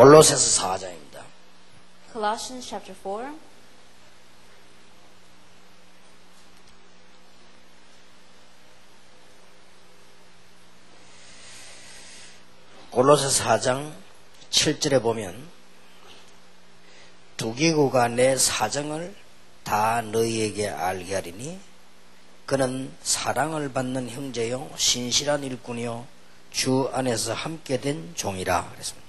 골로새서 4장입니다. Colossians chapter 4. 골로새서 4장 7절에 보면 두기고가 내 사정을 다 너희에게 알게 하리니 그는 사랑을 받는 형제요 신실한 일꾼이요 주 안에서 함께 된 종이라 그랬습니다.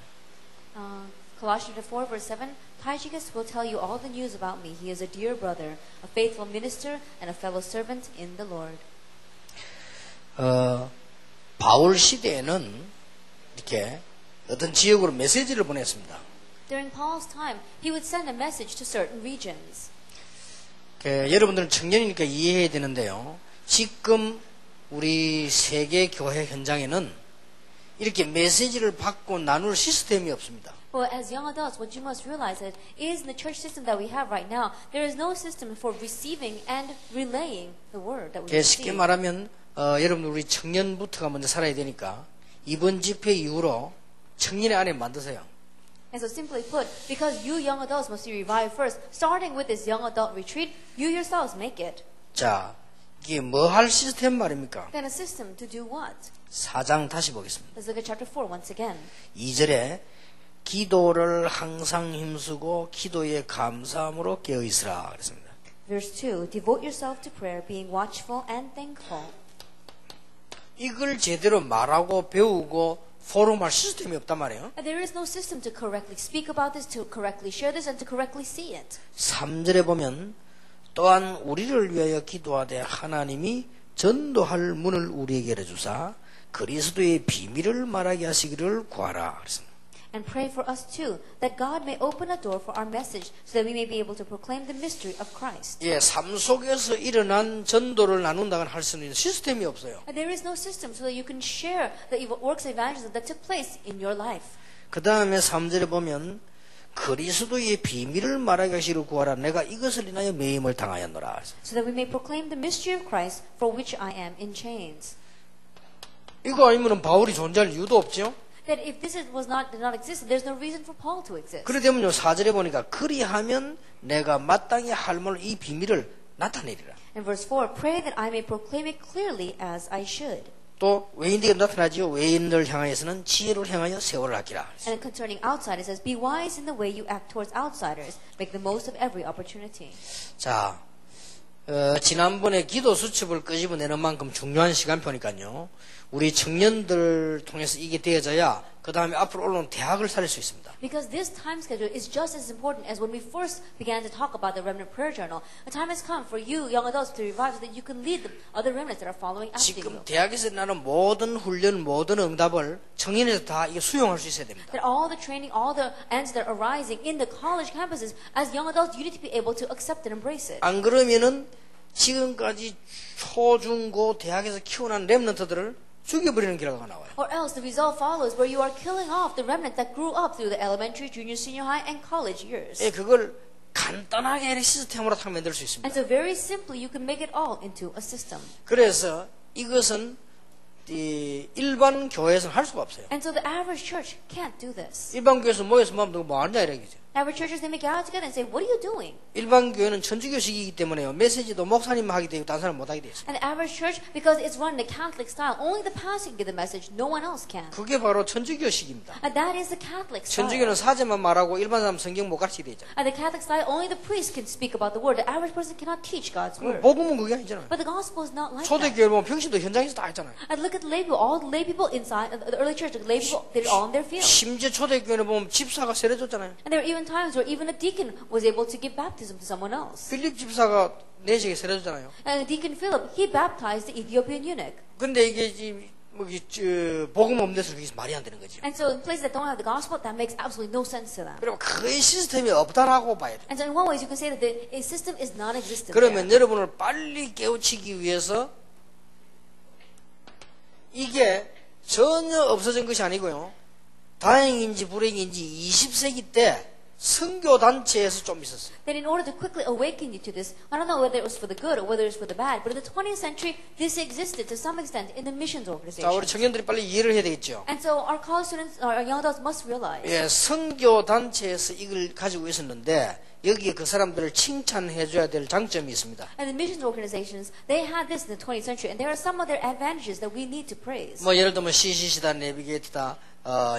Colossians 4 verse 7. Tychicus will tell you all the news about me. He is a dear brother, a faithful minister, and a fellow servant in the Lord. 바울 시대에는 이렇게 어떤 지역으로 메시지를 보냈습니다. During Paul's time, he would send a message to certain regions. 여러분들은 청년이니까 이해해야 되는데요. 지금 우리 세계 교회 현장에는 이렇게 메시지를 받고 나눌 시스템이 없습니다. Well, as young adults, what you must realize is in the church system that we have right now, there is no system for receiving and relaying the word that we 쉽게 receive. 말하면 여러분 우리 청년부터가 먼저 살아야 되니까 이번 집회 이후로 청년의 안에 만드세요. And so simply put, because you young adults must be revived first, starting with this young adult retreat, you yourselves make it. 자, 이게 뭐 할 시스템 말입니까? Then a system to do what? 4장 다시 보겠습니다. Let's look at chapter 4 once again. 2절에 기도를 항상 힘쓰고 기도에 감사함으로 깨어있으라 그랬습니다. Verse 2, devote yourself to prayer, being watchful and thankful. 이걸 제대로 말하고 배우고 포럼할 시스템이 없단 말이에요. There is no system to correctly speak about this, to correctly share this, and to correctly see it. 3절에 보면 또한 우리를 위하여 기도하되 하나님이 전도할 문을 우리에게 열어주사 그리스도의 비밀을 말하게 하시기를 구하라 그랬습니다. And pray for us too, that God may open a door for our message, so that we may be able to proclaim the mystery of Christ. 예, 삶 속에서 일어난 전도를 나눈다고는 할 수 있는 시스템이 없어요. And there is no system so that you can share the works of evangelism that took place in your life. 그 다음에 3절에 보면 그리스도의 비밀을 말하게 하시기를 구하라 내가 이것을 인하여 매임을 당하였노라. So that we may proclaim the mystery of Christ, for which I am in chains. 이거 아니면 바울이 존재할 이유도 없죠. That if this did not exist, there's no reason for Paul to exist. 그러되면요 4절에 보니까 그리하면 내가 마땅히 할 말 이 비밀을 나타내리라. In verse 4, pray that I may proclaim it clearly as I should. 또 외인들에게 나타나지요. 외인을 향하여서는 지혜를 향하여 세월을 아끼라. And concerning outsiders, it says, be wise in the way you act towards outsiders. Make the most of every opportunity. 자, 지난번에 기도 수첩을 끄집어내는 만큼 중요한 시간표니까요. 우리 청년들 통해서 이게 되어져야 그 다음에 앞으로 올라온 대학을 살릴 수 있습니다. Because this time schedule is just as important as when we first began to talk about the Remnant Prayer Journal. A time has come for you, young adults, to revive so that you can lead the other remnants that are following after 지금 you. 대학에서 나는 모든 훈련, 모든 응답을 청년에서 다 이게 수용할 수 있어야 됩니다. That all the training, all the answers that are arising in the college campuses, as young adults, you need to be able to accept it and embrace it. 안 그러면은 지금까지 초, 중, 고 대학에서 키워난 렘넌트들을 죽여버리는 결과가 나와요. Or else the result follows where you are killing off the remnant that grew up through the elementary, junior, senior high, and college years. 예, 그걸 간단하게 시스템으로 딱 만들 수 있습니다. And so very simply you can make it all into a system. 그래서 이것은 일반 교회에서는 할 수가 없어요. And so the average church can't do this. 일반 교회에서 모여서 뭐 하냐 이러겠죠. Average churches, they may get out together and say, what are you doing? 일반 교회는 천주교식이기 때문에요. 메시지도 목사님 하게 되고 다른 사람 못 하게 돼 있어요. And the average church, because it's run in the Catholic style, only the pastor can give the message, no one else can. 그게 바로 천주교식입니다. And that is the Catholic style. 천주교는 사제만 말하고 일반 사람 성경 못 가르치게 돼 있잖아요. And the Catholic style, only the priest can speak about the word. The average person cannot teach God's word. 복음은 그게 아니잖아요. But the gospel is not like that. 초대교회 보면 평신도 현장에서 다 했잖아요. And look at the lay people, all the lay people inside the early church, the lay people, they're all in their field. 심지어 초대교회는 보면 집사가 세례줬잖아요. And there are even times where even a deacon was able to give baptism to someone else. 필립 집사가 내시에 세례줬잖아요. And Deacon Philip, he baptized the Ethiopian eunuch. 근데 이게 복음 없는 데서 그게 말이 안 되는 거죠. And so in places that don't have the gospel, that makes absolutely no sense to them. 그리고 거의 시스템이 없다라고 봐야 돼요. And so in one way, you can say that the system is non-existent. 그러면 there. 여러분을 빨리 깨우치기 위해서 이게 전혀 없어진 것이 아니고요. 다행인지 불행인지 20세기 때 선교 단체에서 좀 있었어요. That in order to quickly awaken you to this, I don't know whether it was for the good or whether it was for the bad, but in the 20th century, this existed to some extent in the missions 자, organization. 우리 청년들이 빨리 이해를 해야 되겠죠. And so our college students, our young adults must realize 예, 선교 단체에서 이걸 가지고 있었는데 여기에 그 사람들을 칭찬해 줘야 될 장점이 있습니다. and the missions organizations, they had this in the 20th century, and there are some of their advantages that we need to praise. 뭐 예를 들면 CCC다, 내비게이트다,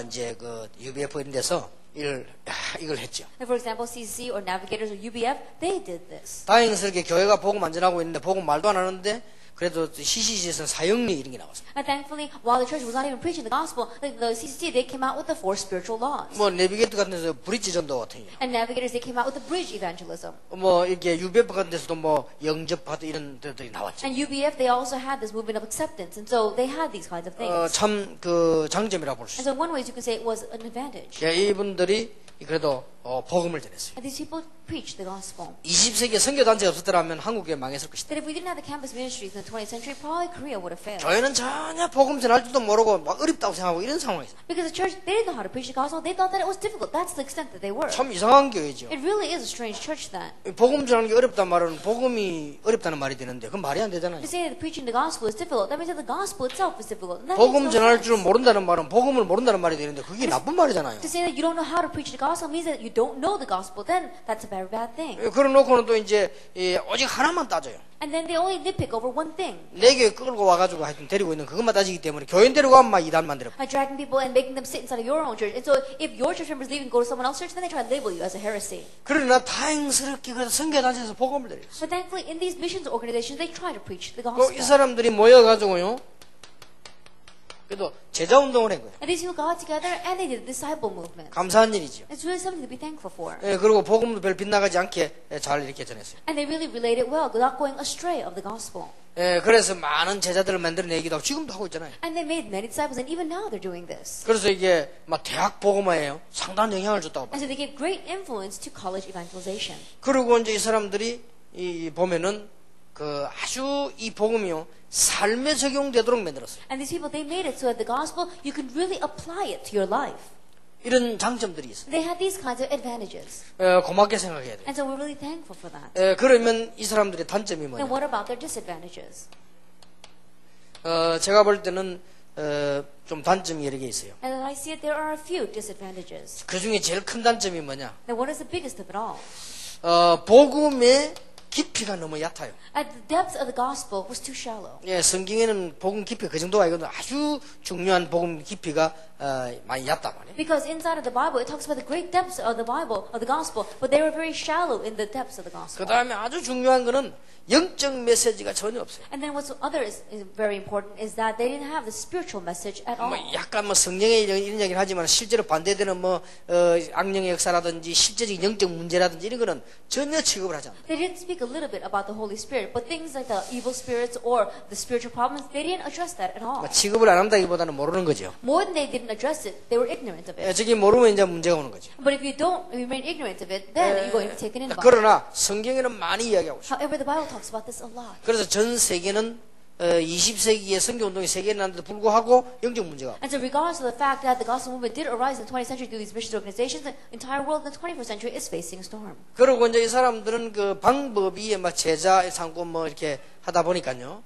이제 그 UBF 이런 데서 이걸 했죠. For example, CCC or Navigators or UBF, they did this. 다행스럽게 교회가 복음 안 전하고 있는데 복음 말도 안 하는데 그래도 CCC에서는 사형리 이런 게 나왔어요. And thankfully, while the church was not even preaching the gospel, the CCC, they came out with the 4 spiritual laws. 뭐 내비게이트 같은 데서 브릿지 전도 같은 게. And Navigators, they came out with the bridge evangelism. 뭐 이렇게 UBF 같은 데서도 뭐 영접하다 이런 데들이 나왔죠. And UBF, they also had this movement of acceptance. And so they had these kinds of things. 참 그 장점이라고 볼 수 And 있어요. so one way you can say it was an advantage. 예, 이분들이 그래도 복음을 전했어요. And these people preached the gospel. 20세기에 선교단체가 없었더라면 한국에 망했을 것이다. That if we didn't have the campus ministries in the 20th century, probably Korea would have failed. 교회는 전혀 복음 전할 줄도 모르고 막 어렵다고 생각하고 이런 상황이었어요. Because the church, they didn't know how to preach the gospel. They thought that it was difficult. That's the extent that they were. 참 이상한 교회죠. It really is a strange church then. 복음 전하는 게 어렵단 말은 복음이 어렵다는 말이 되는데 그건 말이 안 되잖아요. To say that preaching the gospel is difficult, that means that the gospel itself is difficult. And that 복음 makes no 전할 sense. 줄 모른다는 말은 복음을 모른다는 말이 되는데 그게 나쁜 말이잖아요. To say that you don't know how to preach the gospel means that you don't know the gospel. Then that's a very bad thing. 그래 놓고는 또 이제 오직 하나만 따져요. And then they only nitpick over one thing. 내 교회 끌고 와가지고 하여튼 데리고 있는 그것만 따지기 때문에 교인 데리고 가면 막 이단 만들어. By dragging people and making them sit inside of your own church. And so if your church members leave and go to someone else's church, then they try to label you as a heresy. 그러나 다행스럽게 그래서 선교단체에서 복음을 드렸어요. But thankfully, in these missions organizations, they try to preach the 이 gospel. 사람들이 모여가지고요. 그래도 제자 운동을 한 거예요. And these people got together and they did a disciple movement. 감사한 일이죠. It's really something to be thankful for. 예, 그리고 복음도 별 빗나가지 않게 잘 이렇게 전했어요. And they really related well, without going astray of the gospel. 예, 그래서 많은 제자들을 만들어내기도 하고 지금도 하고 있잖아요. And they made many disciples, and even now they're doing this. 그래서 이게 막 대학 복음화예요. 상당한 영향을 줬다고 봐요. And so they gave great influence to college evangelization. 그리고 이제 이 사람들이 보면은 그 아주 이 복음이요 삶에 적용되도록 만들었어요. And these people, they made it so that the gospel, you can really apply it to your life. 이런 장점들이 있어요. They had these kinds of advantages. 고맙게 생각해야 돼요. And so we're really thankful for that. 그러면 이 사람들의 단점이 And 뭐냐? what about their disadvantages? 제가 볼 때는 좀 단점이 여러 개 있어요. And as I see it, there are a few disadvantages. 그 중에 제일 큰 단점이 뭐냐? Now, what is the biggest of it all? 복음의 깊이가 너무 얕아요. At the depth of the gospel was too shallow. 예, 성경에는 복음 깊이 그 정도가 아니거든. 아주 중요한 복음 깊이가 많이 얕단 말이에요. Because inside of the Bible, it talks about the great depths of the Bible, of the gospel, but they were very shallow in the depths of the gospel. 그 다음에 아주 중요한 거는 영적 메시지가 전혀 없어요. And then what's other is very important is that they didn't have the spiritual message at all. 뭐 약간 뭐 성령의 이런 얘기를 하지만 실제로 반대되는 뭐 악령의 역사라든지 실제적인 영적 문제라든지 이런 거는 전혀 취급을 하지 않아요. They didn't speak a little bit about the Holy Spirit, but things like the evil spirits or the spiritual problems, they didn't address that at all. 취급을 안 한다기보다는 모르는 거죠. More than they didn't address it, they were ignorant of it. 저기 모르면 이제 문제가 오는 거죠. But if you don't remain ignorant of it, then you're going to take it in. 그러나 성경에는 많이 이야기하고 있어요. However, the Bible talks about this a lot. 그래서 전 세계는 20세기에 선교운동이 세계에 났는데도 불구하고 영적 문제가 And so regardless of the fact that the gospel movement did arise in the 20th century through these missions organizations, the entire world in the 21st century is facing a storm. 그리고 이제 이 사람들은 그 방법이 막 제자 삼고 뭐 이렇게 하다 보니까요.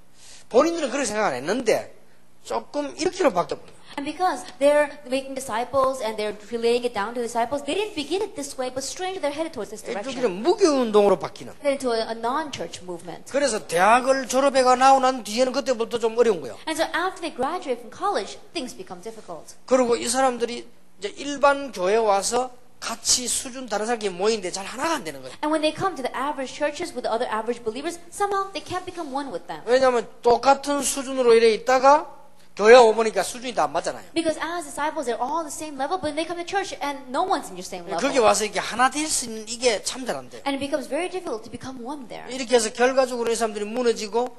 본인들은 그렇게 생각 안 했는데 조금 이렇게로 바뀌어버려요. And because they're making disciples and they're relaying it down to the disciples, they didn't begin it this way, but strangely they're headed towards this direction. 이렇게 무교운동으로 바뀌는. Then into a non-church movement. 그래서 대학을 졸업해가 나오고 난 뒤에는 그때부터 좀 어려운 거예요. And so after they graduate from college, things become difficult. 그리고 이 사람들이 이제 일반 교회에 와서 같이 수준 다른 사람끼리 모이는데 잘 하나가 안 되는 거예요. And when they come to the average churches with the other average believers, somehow they can't become one with them. 왜냐하면 똑같은 수준으로 이래 있다가 교회 오보니까 수준이 다 안 맞잖아요. Because as disciples, they're all the same level, but when they come to church and no one's in your same level. 거기 와서 이게 하나 될 수 있는 이게 참 잘 안 돼요. And it becomes very difficult to become one there. 이렇게 해서 결과적으로 이 사람들이 무너지고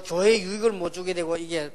교회에 유익을 못 주게 되고 이게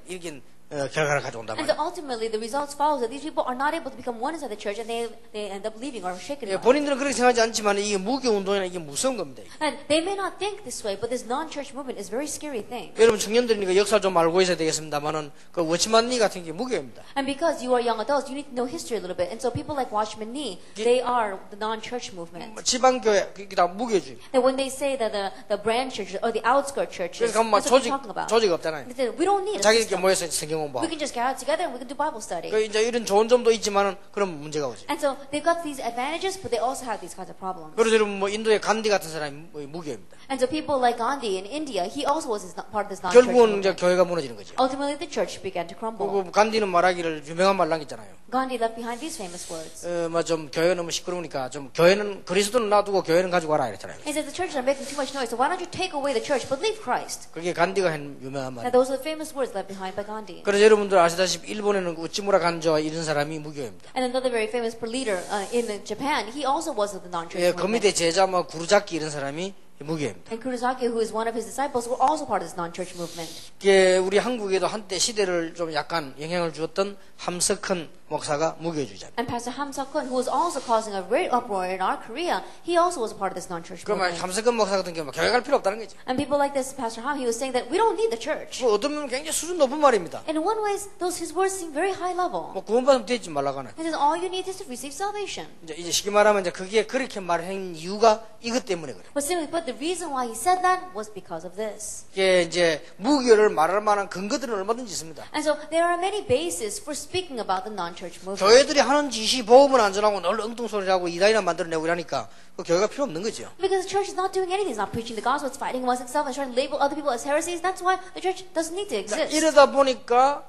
결과를 가져온단 And 말이에요. so ultimately, the results follow that these people are not able to become one inside the church, and they end up leaving or shaken. 예, 본인들은 그렇게 생각하지 않지만 이게 무교 운동이나 이게 무서운 겁니다. 이게. And they may not think this way, but this non-church movement is a very scary thing. 여러분 청년들이니까 역사를 좀 알고 있어야 되겠습니다만은 그 워치만니 같은 게 무교입니다. And because you are young adults, you need to know history a little bit. And so people like Watchman Nee, they are the non-church movement. 지방교회 그게 다 무교주의. And when they say that the branch churches or the outskirt churches, 그래서 가면 막 that's what they're talking about. 조직 없잖아요. They say, we don't need a 자기들끼리 system. 모여서 성경 We 공부하고. can just get out together and we can do Bible study. 그 이제 이런 좋은 점도 있지만은 그런 문제가 오죠. And so they've got these advantages, but they also have these kinds of problems. 그래서 여러분 뭐 인도의 간디 같은 사람이 무교입니다. And so people like Gandhi in India, he also was part of this non-church 결국은 movement. 이제 교회가 무너지는 거죠. Ultimately, the church began to crumble. 그리고 간디는 말하기를 유명한 말 남겼잖아요. Gandhi left behind these famous words. 뭐 좀 교회가 너무 시끄러우니까 좀 교회는 그리스도는 놔두고 교회는 가지고 와라 이랬잖아요. He said the churches are making too much noise, so why don't you take away the church, but leave Christ? 그게 간디가 한 유명한 Now 말. those are the famous words left behind by Gandhi. 그래서 여러분들 아시다시피 일본에는 우찌무라 간조와 이런 사람이 무교입니다. And another very famous leader in Japan, he also was of the non-church 예, movement. 거미대 제자 뭐 구루자키 이런 사람이 무교입니다. And Kurosaki, who is one of his disciples, were also part of this non-church movement. 예, 우리 한국에도 한때 시대를 좀 약간 영향을 주었던 함석헌 목사가 무교주의자입니다. And Pastor Ham Seok-kun, who was also causing a great uproar in our Korea, he also was a part of this non-church 그러면 movement. 함석헌 목사 같은 경우는 교회 갈 필요 없다는 거죠. And people like this, Pastor Ham, he was saying that we don't need the church. 뭐 어떤 면은 굉장히 수준 높은 말입니다. And in one way, his words seem very high level. 뭐 구원받으면 되지 말라고 하네. He says all you need is to receive salvation. 이제 쉽게 말하면 이제 그게 그렇게 말한 이유가 이것 때문에 그래요. But simply put, the reason why he said that was because of this. 이게 이제 무교를 말할 만한 근거들은 얼마든지 있습니다. And so there are many bases for speaking about the non-church movement. 교회들이 하는 짓이 복음은 안 전하고 늘 엉뚱소리하고 이단이나 만들어내고 이러니까 그 교회가 필요 없는 거죠. Because the church is not doing anything. It's not preaching the gospel. It's fighting amongst itself and trying to label other people as heresies. That's why the church doesn't need to exist. 이러다 보니까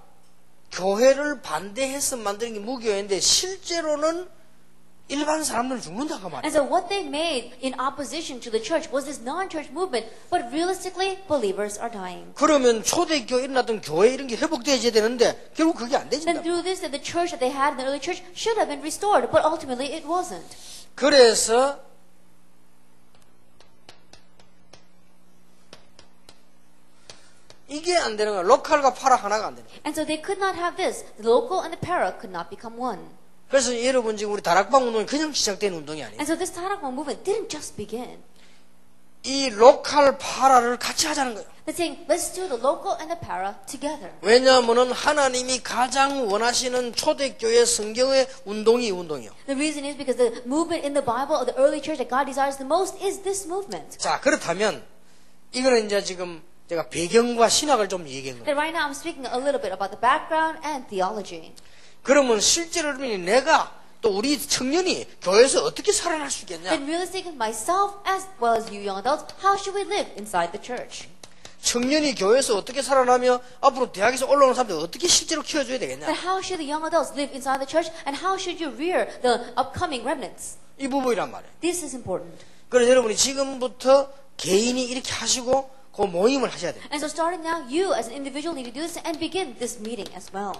교회를 반대해서 만드는 게 무교회인데 실제로는 일반 사람들은 죽는다고 말이에요. And so what they made in opposition to the church was this non-church movement. But realistically, believers are dying. 그러면 초대교회 일어났던 교회 이런 게 회복되어야 되는데 결국 그게 안 Then 되진다. through this, the church that they had in the early church should have been restored. But ultimately, it wasn't. 그래서 이게 안 되는 거야. 로컬과 파라 하나가 안 되는 거야. And so they could not have this. The local and the para could not become one. 그래서 여러분 지금 우리 다락방 운동이 그냥 시작된 운동이 아니에요. And so this Tarakwa movement didn't just begin. 이 로컬 파라를 같이 하자는 거예요. They're saying, let's do the local and the para together. 왜냐하면 하나님이 가장 원하시는 초대교회 성경의 운동이 이 운동이에요. The reason is because the movement in the Bible of the early church that God desires the most is this movement. 자, 그렇다면 이거는 이제 지금 제가 배경과 신학을 좀 얘기한 거예요. That right now I'm speaking a little bit about the background and theology. 그러면 실제로 내가 또 우리 청년이 교회에서 어떻게 살아날 수 있겠냐? Then realistically, myself as well as you young adults, how should we live inside the church? 청년이 교회에서 어떻게 살아나며 앞으로 대학에서 올라오는 사람들 어떻게 실제로 키워줘야 되겠냐? Then how should the young adults live inside the church and how should you rear the upcoming remnants? 이 부분이란 말이에요. This is important. 그래서 여러분이 지금부터 개인이 이렇게 하시고 그 모임을 하셔야 돼요. And so starting now, you as an individual need to do this and begin this meeting as well.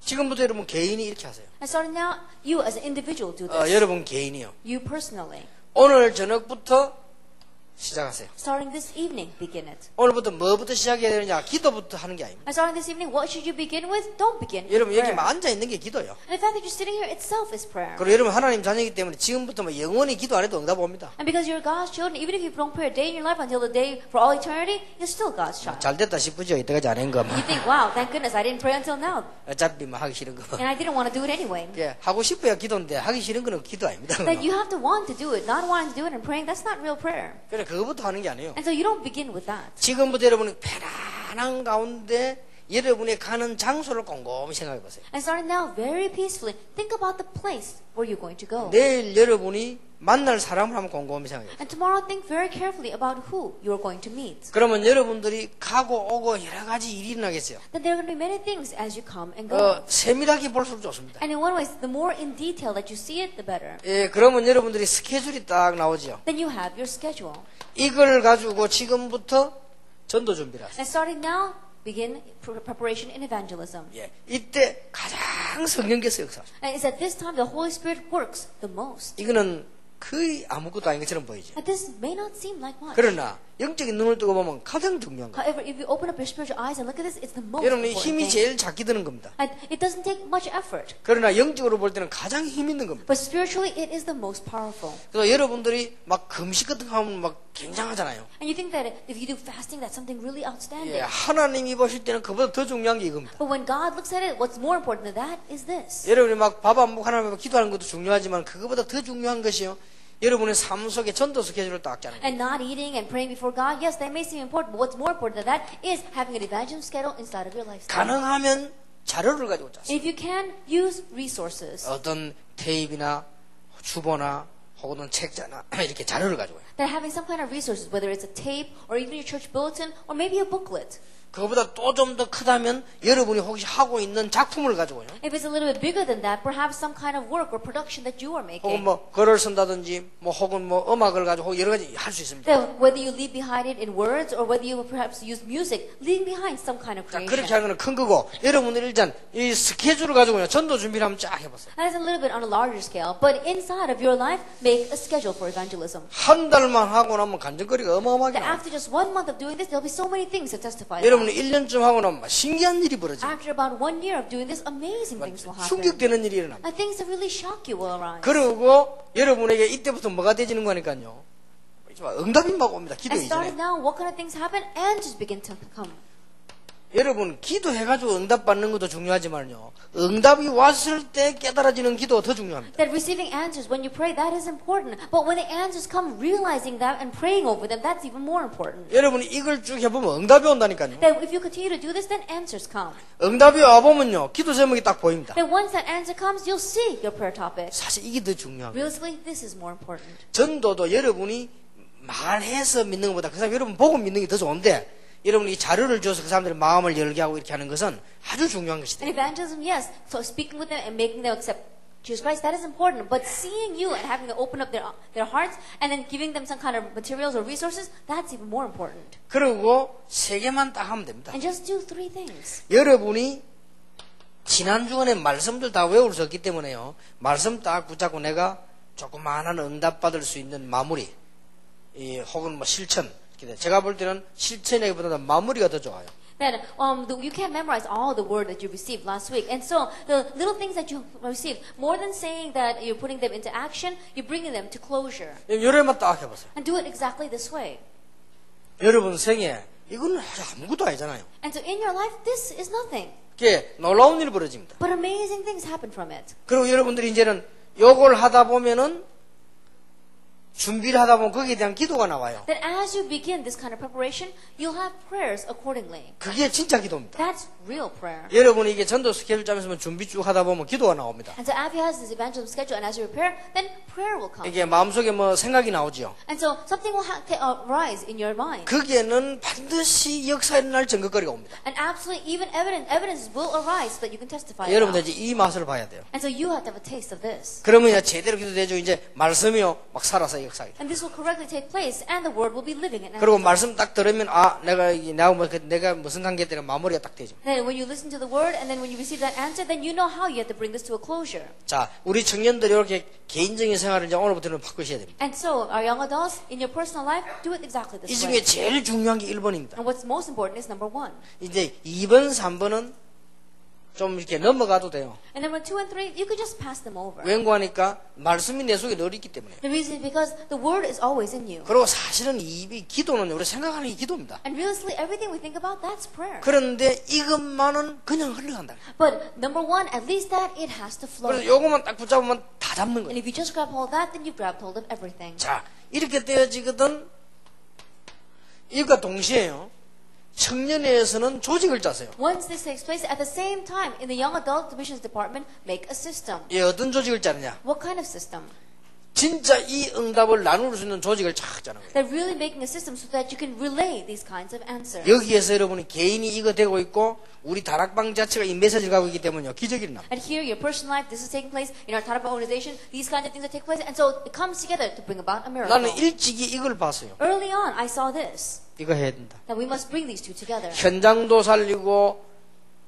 지금부터 여러분 개인이 이렇게 하세요. And starting now, you as an individual do this. 여러분 개인이요. You personally. 오늘 저녁부터 시작하세요. Starting this evening, begin it. 오늘부터 뭐부터 시작해야 되느냐? 기도부터 하는 게 아닙니다. And starting this evening, what should you begin with? Don't begin with 여러분 여기 prayer. 앉아 있는 게 기도예요. And the fact that you're sitting here itself is prayer. 그리고 여러분 하나님 자녀이기 때문에 지금부터 뭐 영원히 기도 안 해도 응답 옵니다. And because you're God's children, even if you don't pray a day in your life until the day for all eternity, you're still God's child. 잘 됐다 싶으죠. 이때까지 안 한 거. You think, wow, thank goodness I didn't pray until now. 어차피 뭐 하기 싫은 거. And I didn't want to do it anyway. 예, 하고 싶어야 기도인데 하기 싫은 거는 기도 아닙니다. That you have to want to do it. Not wanting to do it and praying, that's not real prayer. 그래 그거부터 하는 게 아니에요. And so you don't begin with that. 지금부터 여러분이 편안한 가운데 여러분이 가는 장소를 곰곰이 생각해 보세요. And starting now, very peacefully, think about the place where you're going to go. 내일 여러분이 만날 사람을 한번 곰곰이 생각해 보세요. And tomorrow, think very carefully about who you're going to meet. 그러면 여러분들이 가고 오고 여러 가지 일이 일어나겠어요. Then there are going to be many things as you come and go. 세밀하게 볼수록 좋습니다. And in one way, the more in detail that you see it, the better. 예, 그러면 여러분들이 스케줄이 딱 나오죠. Then you have your schedule. 이걸 가지고 지금부터 전도 준비를 하세요. And starting now, begin preparation in evangelism. 예, 이때 가장 성령께서 역사하죠. And it's at this time the Holy Spirit works the most. 이거는 거의 아무것도 아닌 것처럼 보이죠. And this may not seem like much. 그러나 영적인 눈을 뜨고 보면 가장 중요한 거예요. However, if you open up your spiritual eyes and look at this, it's the most 여러분이 important 힘이 thing. 제일 작게 드는 겁니다. And it doesn't take much effort. 그러나 영적으로 볼 때는 가장 힘 있는 겁니다. But spiritually, it is the most powerful. 그래서 여러분들이 막 금식 같은 거 하면 막 굉장하잖아요. And you think that if you do fasting, that's something really outstanding. 예, 하나님이 보실 때는 그보다 더 중요한 게 이겁니다. But when God looks at it, what's more important than that is this. 여러분이 막 밥 안 먹고 하나님 앞에 기도하는 것도 중요하지만 그거보다 더 중요한 것이요. 여러분의 삶 속에 전도 스케줄을 딱 짜는 거예요. And not eating and praying before God, yes, that may seem important, but what's more important than that is having an evangelism schedule inside of your lifestyle. 가능하면 자료를 가지고 짰어요. If you can, use resources 어떤 테이프나 주보나 혹은 책자나 이렇게 자료를 가지고 해요. that having some kind of resources, whether it's a tape or even your church bulletin or maybe a booklet. 그거보다 또 좀 더 크다면 여러분이 혹시 하고 있는 작품을 가지고요. If it's a little bit bigger than that, perhaps some kind of work or production that you are 혹은 making. 뭐 글을 쓴다든지 뭐 혹은 뭐 음악을 가지고 여러 가지 할 수 있습니다. That whether you leave behind it in words or whether you perhaps use music, leaving behind some kind of 자, 그렇게 creation. 하는 건 큰 거고 여러분은 일단 이 스케줄을 가지고요. 전도 준비를 한번 쫙 해보세요. That is a little bit on a larger scale, but inside of your life, make a schedule for evangelism. 한 달만 하고 나면 간증거리가 어마어마하게 That 나와요. after just 1 month of doing this, there'll be so many things to testify 여러분이 about. 1년쯤 하고 나면 신기한 일이 벌어져요. After about 1 year of doing this, amazing things will happen. 충격되는 일이 일어납니다. And things that really shock you will arise. 그리고 여러분에게 이때부터 뭐가 되지는 거니까요. 응답이 막 옵니다. And 기도 starting 이전에. now, what kind of things happen? Answers begin to come. 여러분 기도해가지고 응답 받는 것도 중요하지만요. 응답이 왔을 때 깨달아지는 기도가 더 중요합니다. That receiving answers when you pray, that is important. But when the answers come, realizing that and praying over them, that's even more important. 여러분이 이걸 쭉 해보면 응답이 온다니까요. That if you continue to do this, then answers come. 응답이 와보면요. 기도 제목이 딱 보입니다. That once that answer comes, you'll see your prayer topic. 사실 이게 더 중요한 거예요. Realistically, this is more important. 전도도 여러분이 말해서 믿는 것보다 그 사람 여러분 보고 믿는 게 더 좋은데 여러분이 이 자료를 줘서 그 사람들의 마음을 열게 하고 이렇게 하는 것은 아주 중요한 것이다. And evangelism, yes. So speaking with them and making them accept Jesus Christ, that is important. But seeing you and having them open up their hearts and then giving them some kind of materials or resources, that's even more important. 그리고 세 개만 딱 하면 됩니다. And just do 3 things. 여러분이 지난 주간에 말씀들 다 외울 수 없기 때문에요. 말씀 딱 붙잡고 내가 조그마한 응답 받을 수 있는 마무리, 혹은 뭐 실천. 제가 볼 때는 실천에보다는 마무리가 더 좋아요. That you can't memorize all the word that you received last week. And so the little things that you received, more than saying that you're putting them into action, you're bringing them to closure. 요래만 딱 해보세요. And do it exactly this way. 여러분 생에 이건 아무것도 아니잖아요. And so in your life, this is nothing. 그게 놀라운 일이 벌어집니다. But amazing things happen from it. 그리고 여러분들이 이제는 요걸 하다 보면은 준비를 하다 보면 거기에 대한 기도가 나와요. That as you begin this kind of preparation, you'll have prayers accordingly. 그게 진짜 기도입니다. That's real prayer. 여러분이 이게 전도 스케줄 짜면서 준비 쭉 하다 보면 기도가 나옵니다. And so as you have this evangelism schedule and as you prepare, then prayer will come. 이게 마음속에 뭐 생각이 나오죠. And so something will arise in your mind. 거기에는 반드시 역사 일어날 증거거리가 옵니다. And absolutely even evidence will arise so that you can testify 여러분들 about. 이제 이 맛을 봐야 돼요. And so you have to have a taste of this. 그러면 이제 제대로 기도되죠. 이제 말씀이요 막 살아서 역사하게. And this will correctly take place and the word will be living and 그리고 active. 말씀 딱 들으면 내가 무슨 관계 때문에 마무리가 딱 되죠. Then when you listen to the word and then when you receive that answer, then you know how you have to bring this to a closure. 자, 우리 청년들이 이렇게 개인적인 생활을 이제 오늘부터는 바꾸셔야 됩니다. And so our young adults, in your personal life, do it exactly 이 this 중에 way. 제일 중요한 게 1번입니다. And what's most important is number 1. 이제 2번, 3번은 좀 이렇게 넘어가도 돼요. And number 2 and 3, you could just pass them over. 왠고하니까 말씀이 내 속에 늘 있기 때문에. The reason is because the word is always in you. 그리고 사실은 이 기도는 우리 생각하는 게 기도입니다. And realistically, everything we think about, that's prayer. 그런데 이것만은 그냥 흘러간다. But number 1, at least that, it has to flow. 그래서 요것만 딱 붙잡으면 다 잡는 And 거예요. if you just grab hold of that, then you've grabbed hold of everything. 자, 이렇게 되어지거든. 이것과 동시에요. 청년회에서는 조직을 짜세요. Once this takes place, at the same time, in the young adult missions department, make a system. 예, 어떤 조직을 짜느냐? What kind of system? 진짜 이 응답을 나눌 수 있는 조직을 착 짜는 거예요. They're really making a system so that you can relay these kinds of answers. 여기에서 여러분이 개인이 이거 되고 있고 우리 다락방 자체가 이 메시지를 가고 있기 때문에요. 기적이 일어납니다. And here, your personal life, this is taking place in our Tarapa organization. These kinds of things are taking place, and so it comes together to bring about a miracle. 나는 일찍이 이걸 봤어요. Early on, I saw this. 이거 해야 된다. That we must bring these two together. 현장도 살리고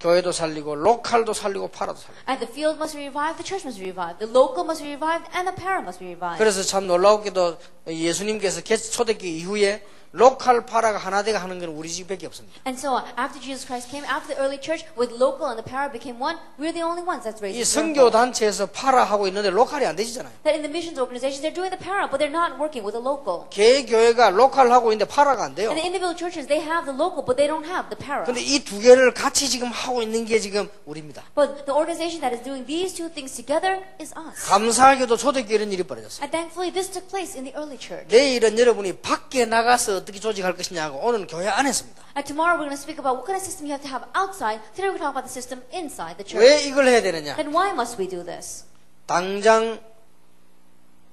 교회도 살리고 로컬도 살리고 파라도 살리고. And the field must be revived, the church must be revived, the local must be revived, and the para must be revived. 그래서 참 놀라웠게도 예수님께서 초대기 이후에 로컬 파라가 하나 되게 하는 건 우리 집밖에 없습니다. And so after Jesus Christ came, after the early church, with local and the para became one, we're the only ones that's raising 이 the 선교 local. 단체에서 파라 하고 있는데 로컬이 안 되시잖아요. That in the missions organizations, they're doing the para, but they're not working with the local. 개 교회가 로컬 하고 있는데 파라가 안 돼요. And the individual churches, they have the local, but they don't have the para. 근데 이 두 개를 같이 지금 하고 있는 게 지금 우리입니다. But the organization that is doing these two things together is us. 감사하게도 초대교회 이런 일이 벌어졌어요. And thankfully, this took place in the early church. 내일은 여러분이 밖에 나가서 어떻게 조직할 것이냐고 오늘 교회 안에 했습니다. And tomorrow we're going to speak about what kind of system you have to have outside. Today we're going to talk about the system inside the church. 왜 이걸 해야 되느냐? Then why must we do this? 당장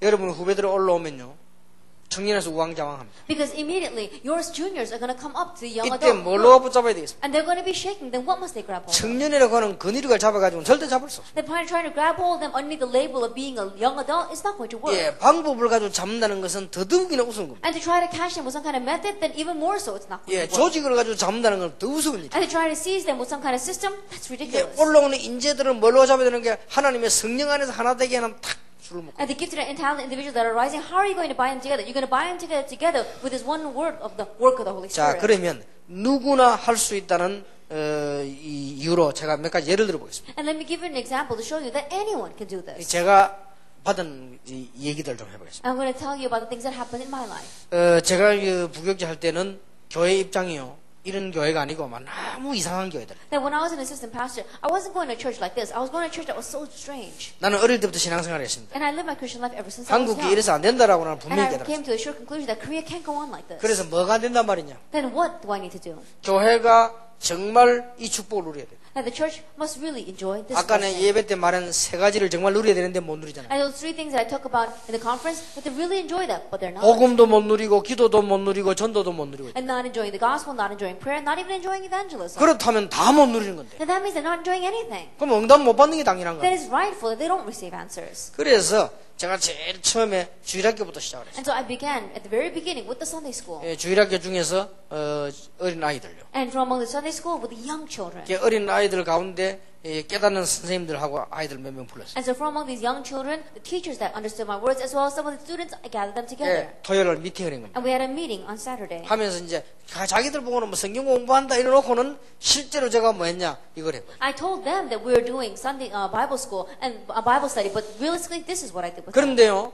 여러분 후배들이 올라오면요. 청년에서 우왕좌왕합니다. Because immediately, your juniors are going to come up to the young 이때 adult 뭘로 group. 붙잡아야 되겠습니까? And they're going to be shaking. Then what must they grab hold of? 청년이라고 하는 근위력을 잡아가지고 절대 잡을 수 없어요. They're trying to grab hold of them underneath the label of being a young adult. It's not going to work. 예, 방법을 가지고 잡는다는 것은 더더욱이나 우스운 겁니다. And to try to catch them with some kind of method, then even more so, it's not going 예, to work. 조직을 가지고 잡는다는 건 더 우스운 일이죠. And to try to seize them with some kind of system, that's 예, ridiculous. 올라오는 인재들은 뭘로 잡아야 되는 게 하나님의 성령 안에서 하나 되게 하는 탁 줄을 묶고. And the gifted and talented individuals that are rising, how are you going to bind them together? You're going to bind them together with this one word of the work of the Holy 자, Spirit. 그러면 누구나 할 수 있다는 이 이유로 제가 몇 가지 예를 들어보겠습니다. And let me give you an example to show you that anyone can do this. 제가 받은 이 얘기들 좀 해보겠습니다. I'm going to tell you about the things that happened in my life. 제가 부교육자 할 때는 교회 입장이요. 이런 교회가 아니고 막 너무 이상한 교회들. That when I was an assistant pastor, I wasn't going to a church like this. I was going to a church that was so strange. 나는 어릴 때부터 신앙생활을 했습니다. And I lived my Christian life ever since I was 한국이 young. 이래서 안 된다라고 나는 And 분명히 I 깨달았어요. came to a sure conclusion that Korea can't go on like this. 그래서 뭐가 안 된단 말이냐? Then what do I need to do? 교회가 정말 이 축복을 누려야 돼요. That the church must really enjoy this 아까 내 blessing. 예배 때 말한 세 가지를 정말 누려야 되는데 못 누리잖아요. And those three things that I talk about in the conference, that they really enjoy that, but they're not. 복음도 못 누리고 기도도 못 누리고 전도도 못 누리고. And not enjoying the gospel, not enjoying prayer, not even enjoying evangelism. 그렇다면 다 못 누리는 건데. Then that means they're not enjoying anything. 그럼 응답 못 받는 게 당연한 Then 거예요. it's rightful that they don't receive answers. 그래서 제가 제일 처음에 주일학교부터 시작을 했어요. And so I began at the very beginning with the Sunday school. 예, 주일학교 중에서 어린 아이들요. And from among the Sunday school with the young children. 어린 아이들 가운데 깨닫는 선생님들하고 아이들 몇 명 불렀어요. And so from among these young children, the teachers that understood my words, as well as some of the students, I gathered them together. 예, 토요일 미팅을 한 겁니다. And we had a meeting on Saturday. 하면서 이제 자기들 보고는 뭐 성경 공부한다 이러놓고는 실제로 제가 뭐 했냐 이걸 했거든요. I told them that we were doing Sunday Bible school and a Bible study, but realistically, this is what I did with them. 그런데요,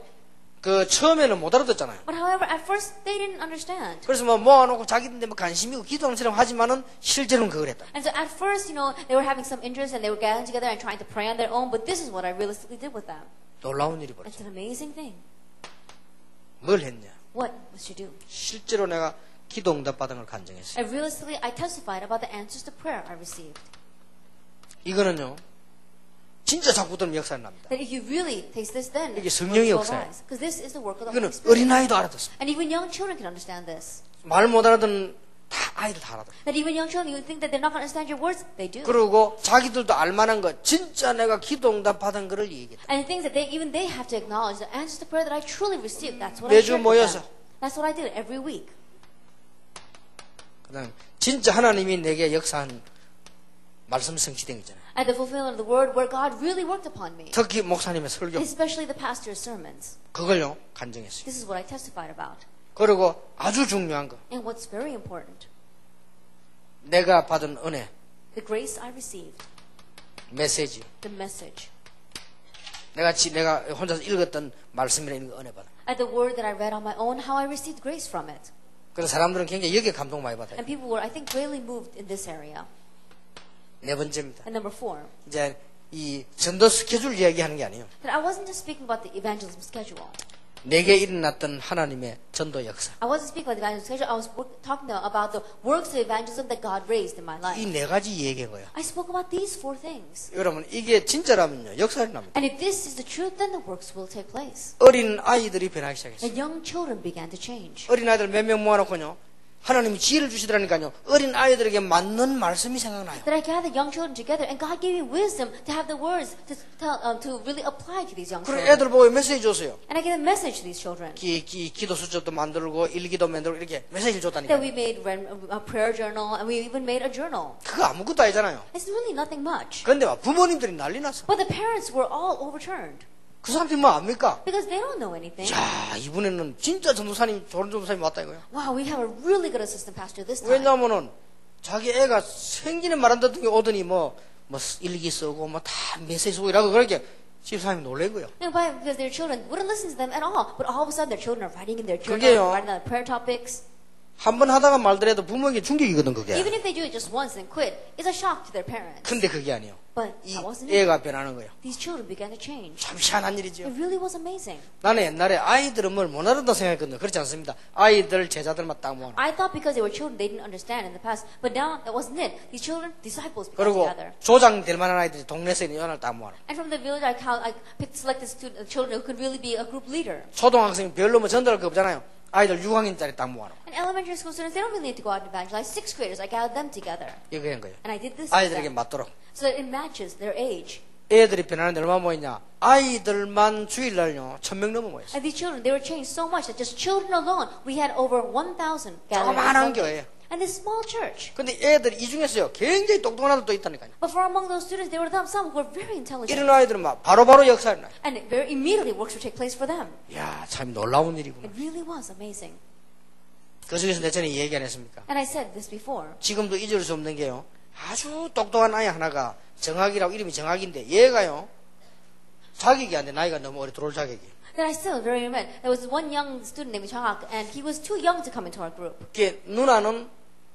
처음에는 못 알아듣잖아요. But however, at first, they didn't understand. 그래서 뭐 모아놓고 자기들 뭐 관심 있고 기도하는 처럼 하지만은 실제로는 그걸 했다. And so at first, they were having some interest and they were gathering together and trying to pray on their own, but this is what I realistically did with them. 놀라운 일이 It's 벌어졌어요. an amazing thing. 뭘 했냐? What must you do? 실제로 내가 기도 응답 받은 걸 간증했어요. And realistically, I testified about the answers to prayer I received. 이거는요, 진짜 자꾸 들으면 역사를 납니다. That if you really taste this, then 이게 성령의 역사예요. because this is the work of the 이거는 Holy Spirit. 어린아이도 알아듣습니다. And even young children can understand this. 말 못 알아듣는 아이들 다 알아듣어요. That even young children, you think that they're not going to understand your words, they do. 그리고 자기들도 알만한 거, 진짜 내가 기도 응답 받은 거를 얘기했다. And the things that even they have to acknowledge, the answers to prayer that I truly received, that's what I 매주 shared with 모여서. them. That's what I did every week. 그다음 진짜 하나님이 내게 역사한 말씀 성취된 거 있잖아요. And the fulfillment of the word where God really worked upon me. 특히 목사님의 설교, Especially the pastor's sermons. 그걸요 간증했어요. This is what I testified about. 그리고 아주 중요한 거, And what's very important, 내가 받은 은혜, the grace I received, 메시지, the message, 내가 혼자서 읽었던 말씀이나 이런 거 은혜 받아. and the word that I read on my own, how I received grace from it. 그래서 사람들은 굉장히 여기에 감동 많이 받아요. And people were, I think, greatly moved in this area. 네 번째입니다. And number 4, 이제 이 전도 스케줄 이야기하는 게 아니에요. that I wasn't just speaking about the evangelism schedule. 내게 일어났던 하나님의 전도 역사. I wasn't speaking about the evangelism schedule. I was talking about the works of evangelism that God raised in my life. 이 네 가지 얘기한 거예요. I spoke about these 4 things. 여러분 이게 진짜라면요 역사를 납니다. And if this is the truth, then the works will take place. 어린 아이들이 변하기 시작했어요. And young children began to change. 어린 아이들 몇 명 모아놓고요. 하나님이 지혜를 주시더라니까요. 어린 아이들에게 맞는 말씀이 생각나요. That I gathered young children together, and God gave me wisdom to have the words to really apply to these young 그리고 children. 애들 보고 메시지 줬어요. And I gave a message to these children. 기도 수첩도 만들고 일기도 만들고 이렇게 메시지를 That 줬다니까요. we made a prayer journal, and we even made a journal. 그거 아무것도 아니잖아요. It's really nothing much. 그런데 막 부모님들이 난리 났어. But the parents were all overturned. 그 사람들이 뭐 압니까? Because they don't know anything. 야, 이번에는 진짜 전도사님, 좋은 전도사님이 왔다 이거야. Wow, we have a really good assistant pastor this time. 왜냐면은 자기 애가 생전에 말 안 듣던 게 오더니 뭐 일기 쓰고 뭐 다 메시지 쓰고 이라고 그렇게 집사님이 놀란 거예요. And why? Because their children wouldn't listen to them at all. But all of a sudden their children are writing in their journal, 그게요. writing down the prayer topics. 한 번 하다가 말더라도 부모에게 충격이거든 그게. Even if they do it just once and quit, it's a shock to their parents. 근데 그게 아니에요. But 이 that wasn't it. 애가 변하는 거예요. These children began to change. 참 희한한 일이죠. It really was amazing. 나는 옛날에 아이들은 뭘 못 알아듣는다 생각했거든요. 그렇지 않습니다. 아이들 제자들만 딱 모아놔. I thought because they were children, they didn't understand in the past. But now, that wasn't it. These children, disciples became 그리고 together. 조장 될 만한 아이들이 동네에서 있는 연합을 딱 모아놔. And from the village, I selected children who could really be a group leader. 초등학생 별로 뭐 전달할 거 없잖아요. 아이들 6학년짜리 딱 모아놔. And elementary school students, they don't really need to go out and evangelize. Sixth graders, I gathered them together. 이거 한 거예요. And I did this 아이들에게 with them, 맞도록. so that it matches their age. 애들이 변하는데 얼마나 모였냐. 아이들만 주일날요 1000명 넘어 모였어요. And these children, they were changed so much that just children alone, we had over 1,000 gathered. 조그만한 교회. And this small church. 근데 애들 이 중에서요 굉장히 똑똑한 아들도 있다니까요. But for among those students, there were some who were very intelligent. 이런 아이들은 막 바로바로 역사를 나요. And very immediately works would take place for them. 이야 참 놀라운 일이구나. It really was amazing. 그 중에서 내 전에 얘기 안 했습니까? And I said this before. 지금도 잊을 수 없는 게요. 아주 똑똑한 아이 하나가 정학이라고 이름이 정학인데 얘가요. 자격이 안 돼. 나이가 너무 어려 들어올 자격이. Then I still very remember there was one young student named Chang Hak, and he was too young to come into our group. 그게 누나는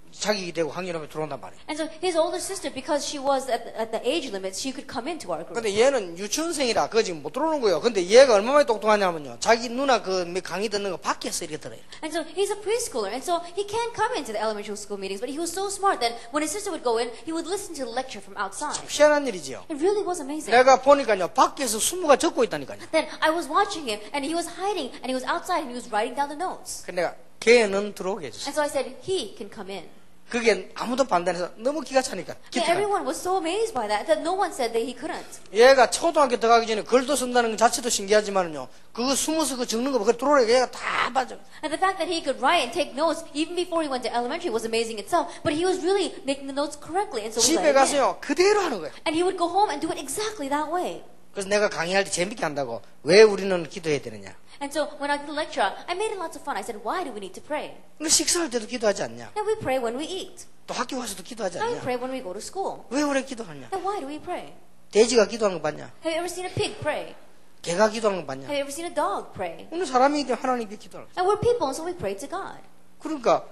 자격이 되고 학년하면 들어온단 말이에요. And so his older sister, because she was at the age limit, she could come into our group. 근데 얘는 유치원생이라 그거 지금 못 들어오는 거예요. 근데 얘가 얼마나 똑똑하냐면요. 자기 누나 그 강의 듣는 거 밖에서 이렇게 들어요. And so he's a preschooler, and so he can't come into the elementary school meetings, but he was so smart that when his sister would go in, he would listen to the lecture from outside. 희한한 일이지요. It really was amazing. 내가 보니까요. 밖에서 수무가 적고 있다니까요. Then I was watching him, and he was hiding, and he was outside, and he was writing down the notes. 근데 내가 걔는 들어오게 해줬어요. And so I said, he can come in. 그게 아무도 반대 안 해서 너무 기가 차니까. And everyone was so amazed by that no one said that he couldn't. 얘가 초등학교 들어가기 전에 글도 쓴다는 것 자체도 신기하지만요. 그거 숨어서 그 적는 거 그걸 들어오래 얘가 다 빠져. And the fact that he could write and take notes even before he went to elementary was amazing itself. But he was really making the notes correctly, and so we 집에 let him in. 가서요 그대로 하는 거예요. And he would go home and do it exactly that way. 그래서 내가 강의할 때 재밌게 한다고 왜 우리는 기도해야 되느냐. And so when I did the lecture, I made it lots of fun. I said, why do we need to pray? 근데 식사할 때도 기도하지 않냐. And we pray when we eat. 또 학교 가서도 기도하지 And we 않냐. pray when we go to school. 왜 우리 기도하냐. And why do we pray? 돼지가 기도하는 거 봤냐. Have you ever seen a pig pray? 개가 기도하는 거 봤냐. Have you ever seen a dog pray? 오늘 사람이기 때문에 하나님께 기도하는 거야. And we're people, and so we pray to God. 그러니까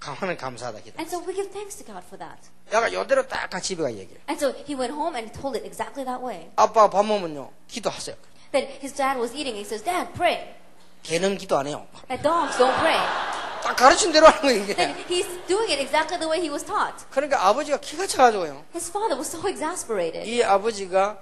하나님 감사하다 기도. And so we give thanks to God for that. 내가 이대로 딱 집에 가 얘기해. And so he went home and told it exactly that way. 아빠가 밥 먹으면요 기도하세요. Then his dad was eating, and he says, Dad, pray. 개는 기도 안 해요. And dogs don't pray. 딱 가르친 대로 하는 거예요 이게. Then he's doing it exactly the way he was taught. 그러니까 아버지가 기가 차가지고요. His father was so exasperated. 이 아버지가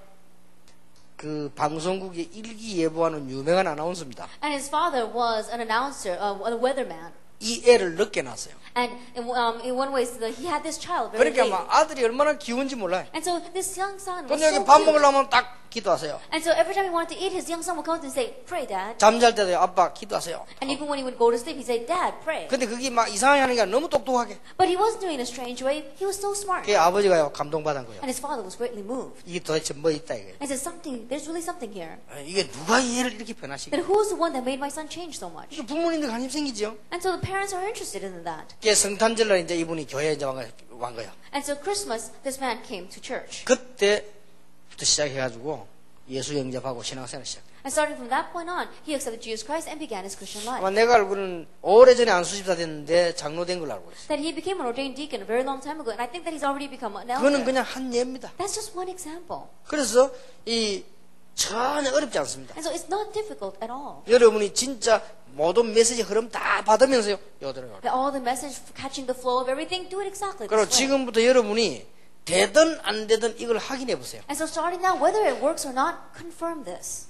그 방송국에 일기예보하는 유명한 아나운서입니다. And his father was an announcer, a weatherman. 이 애를 늦게 낳았어요. And in one way, he had this child very 그러니까 late. 막 아들이 얼마나 귀여운지 몰라요. And so this young son was 근데 so 여기 밥 cute. 먹으려면 딱 기도하세요. And so every time he wanted to eat, his young son would come up and say, pray, Dad. 잠잘 때도 아빠 기도하세요. And even when he would go to sleep, he'd say, Dad, pray. 근데 그게 막 이상하게 하는 게 너무 똑똑하게. But he wasn't doing it in a strange way. He was so smart. 그 아버지가요 감동받은 거예요. And his father was greatly moved. 이게 도대체 뭐 있다 이거예요. And said, there's really something here. 이게 누가 이 애를 이렇게 변화시켜? Then who's the one that made my son change so much? 이게 부모님들 관심 생기죠. And so the parents are interested in that. 그 성탄절날 이제 이분이 교회에 이제 wan 거예요. And so Christmas, this man came to church. 그때부터 시작해가지고 예수 영접하고 신앙생활 시작. And starting from that point on, he accepted Jesus Christ and began his Christian life. 아마 내가 알고는 오래전에 안수집사 됐는데 장로된 걸로 알고 있어요. That he became an ordained deacon a very long time ago, and I think that he's already become an 그거는 elder. 그냥 한 예입니다. That's just one example. 그래서 이 전혀 어렵지 않습니다. And so it's not difficult at all. 여러분이 진짜 모든 메시지 흐름 다 받으면서요. 요대로. That all the message, catching the flow of everything, do it exactly 그리고 this way. 지금부터 여러분이 되든 안 되든 이걸 확인해 보세요. And so starting now, whether it works or not, confirm this.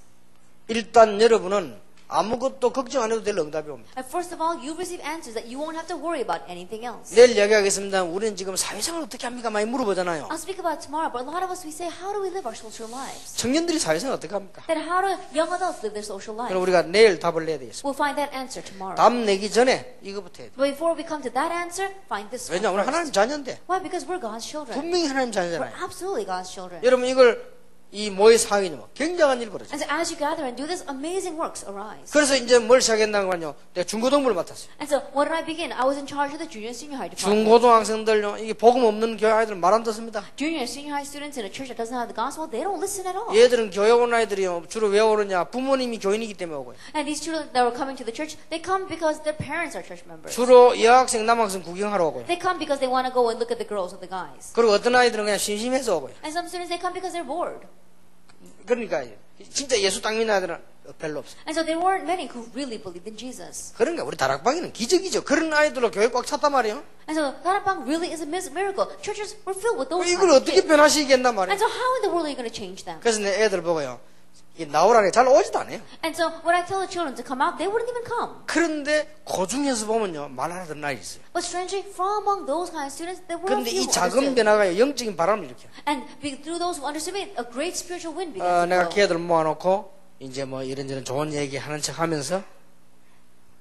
일단 여러분은 아무것도 걱정 안 해도 될 응답이 옵니다. And first of all, you receive answers that you won't have to worry about anything else. 내일 이야기하겠습니다. 우리는 지금 사회생활 어떻게 합니까? 많이 물어보잖아요. I'll speak about it tomorrow, but a lot of us, we say, how do we live our social lives? 청년들이 사회생활 어떻게 합니까? Then how do young adults live their social life? 그럼 우리가 내일 답을 내야 되겠습니다. We'll find that answer tomorrow. 답 내기 전에 이거부터 해야 돼요. But before we come to that answer, find this one 왜냐하면 우리 하나님 first. 자녀인데 Why? Because we're God's children. 분명히 하나님 We're 자녀잖아요. absolutely God's children. 여러분 이걸 이 모의 상황이냐 굉장한 일이 벌어져. And so as you gather and do this, amazing works arise. 그래서 이제 뭘 시작했나고 하면요. 내가 중고등부를 맡았어요. And so what did I begin? I was in charge of the junior and senior high department. 중고등학생들요. 이게 복음 없는 교회 아이들 말 안 듣습니다. Junior and senior high students in a church that doesn't have the gospel, they don't listen at all. 얘들은 교회 온 아이들이요. 주로 왜 오느냐? 부모님이 교인이기 때문에 오고요. And these children that were coming to the church, they come because their parents are church members. 주로 여학생, 남학생 구경하러 오고요. They come because they want to go and look at the girls or the guys. 그리고 어떤 아이들은 그냥 심심해서 오고요. And some students, they come because they're bored. 그러니까 진짜 예수 딱 믿는 아이들은 별로 없어요. And so there weren't many who really believed in Jesus. 그러니까 우리 다락방에는 기적이죠. 그런 아이들로 교회 꽉 찼단 말이에요. And so Darakbang really is a miracle. Churches were filled with those 이걸 kinds of 어떻게 kids. 변화시키겠단 And 말이에요. so how in the world are you going to change them? 그래서 내 애들 보고요. 이 나오라니 잘 오지도 않아요. And so when I tell the children to come out, they wouldn't even come. 그런데 그 중에서 보면요. 말하는 아이 있어요. But strangely, from among those kind of students, there were a 그런데 이 few who 작은 understood. 변화가 영적인 바람을 일으켜요. And through those who understood me, a great spiritual wind began to 내가 blow. 걔들 모아놓고 이제 뭐 이런저런 좋은 얘기 하는 척 하면서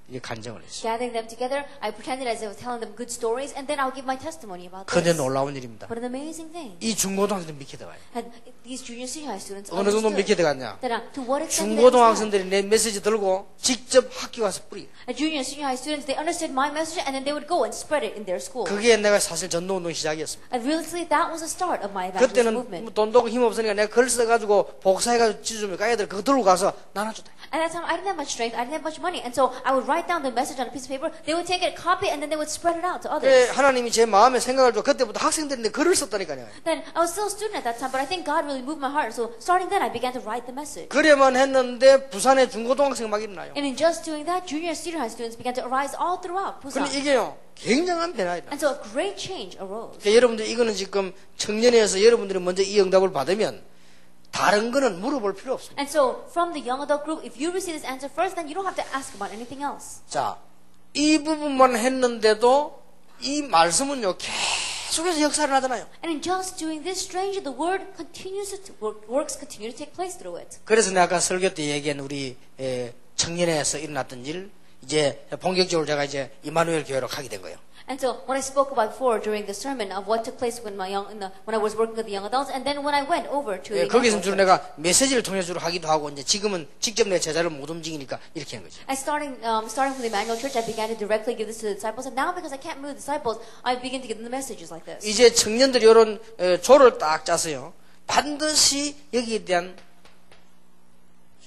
이제 간증을 했어요. Gathering them together, I pretended as I was telling them good stories, and then I'll give my testimony about 그런데 this. 놀라운 일입니다. But an amazing thing. 이 중고등학생들 믿게 들어가요. And these junior senior high students 어느 정도 믿게 understood 들어갔냐? that to what extent did they understand? 중고등학생들이 내 메시지 들고 직접 학교 가서 뿌리. Junior and senior high students, they understood my message, and then they would go and spread it in their school. 그게 내가 사실 전도운동 시작이었습니다. And really, that was the start of my evangelism 그때는 movement. 돈도 없고 힘 없으니까 내가 글 써가지고 복사해가지고 찢어주면 애들 그거 들고 가서 나눠줬다. At that time, I didn't have much strength, I didn't have much money, and so I would write down the message on a piece of paper. They would take it, copy it, and then they would spread it out to 그래, others. 하나님이 제 마음에 생각을 줘. 그때부터 학생들인데 글을 썼다니까요. Then I was still a student at that time, but I think God really moved my heart. So starting then, I began to write the message. 그래만 했는데 부산에 중고등학생 막 일어나요. And in just doing that, junior and senior high students began to arise all throughout Busan. 근데 이게요, 굉장한 변화이다. And so a great change arose. 그러니까 여러분들 이거는 지금 청년회에서 여러분들이 먼저 이 응답을 받으면 다른 거는 물어볼 필요 없습니다. And so from the young adult group, if you receive this answer first, then you don't have to ask about anything else. 자, 이 부분만 했는데도 이 말씀은요, 계속해서 역사를 하잖아요. And in just doing this, strangely, the word continues to works continue to take place through it. 그래서 내가 아까 설교 때 얘기한 우리 청년회에서 일어났던 일, 이제 본격적으로 제가 이제 이마누엘 교회로 가게 된 거예요. And so what I spoke about before during the sermon of what took place when when I was working with the young adults, and then when I went over to the 거기서 young 주로 adults. 내가 메시지를 통해 주로 하기도 하고 이제 지금은 직접 내 제자를 못 움직이니까 이렇게 한 거죠. And starting from the Emmanuel Church, I began to directly give this to the disciples. And now, because I can't move the disciples, I begin to give them the messages like this. 이제 청년들이 이런 조를 딱 짜서요. 반드시 여기에 대한